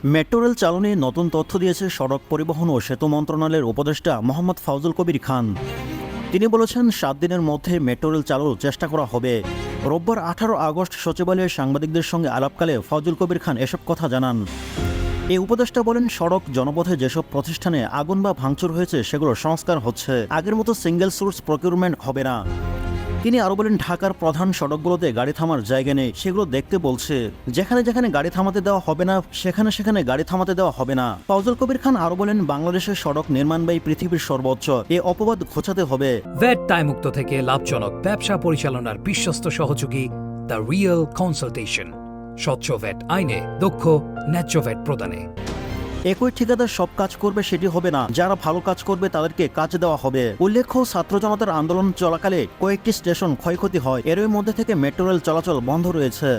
Metro rail চালু নিয়ে নতুন তথ্য দিয়েছে সড়ক পরিবহন ও সেতু মন্ত্রণালয়ের উপদেষ্টা মোহাম্মদ ফাউজুল কবির খান। তিনি বলেছেন 7 দিনের মধ্যে মেট্রো রেল চালুর চেষ্টা করা হবে। রোববার 18 আগস্ট সচিবালয়ে সাংবাদিকদের সঙ্গে আলাপকালে ফাউজুল কবির খান এসব কথা জানান। এই উপদেষ্টা বলেন, সড়ক জনপথে যেসব প্রতিষ্ঠানে আগুন বা ভাঙচুর হয়েছে সেগুলো সংস্কার হচ্ছে, আগের মতো সিঙ্গেল সোর্স প্রকিউরমেন্ট হবে না। তিনি আরও বলেন, ঢাকার প্রধান সড়কগুলোতে গাড়ি থামার জায়গা নেই, সেগুলো দেখতে বলছে। যেখানে যেখানে গাড়ি থামাতে দেওয়া হবে না সেখানে সেখানে গাড়ি থামাতে দেওয়া হবে না। ফাউজুল কবির খান আরও বলেন, বাংলাদেশের সড়ক নির্মাণ ব্যয় পৃথিবীর সর্বোচ্চ, এ অপবাদ ঘোচাতে হবে। ভ্যাট দায়মুক্ত থেকে লাভজনক ব্যবসা পরিচালনার বিশ্বস্ত সহযোগী দ্য রিয়েল কনসালটেশন। স্বচ্ছ ভ্যাট আইনে দক্ষ ন্যায্য ভ্যাট প্রদানে। একই ঠিকাদার সব কাজ করবে সেটি হবে না, যারা ভালো কাজ করবে তাদেরকে কাজ দেওয়া হবে। উল্লেখ্য, ছাত্র জনতার আন্দোলন চলাকালে কয়েকটি স্টেশন ক্ষয়ক্ষতি হয়, এরই মধ্যে থেকে মেট্রো রেল চলাচল বন্ধ রয়েছে।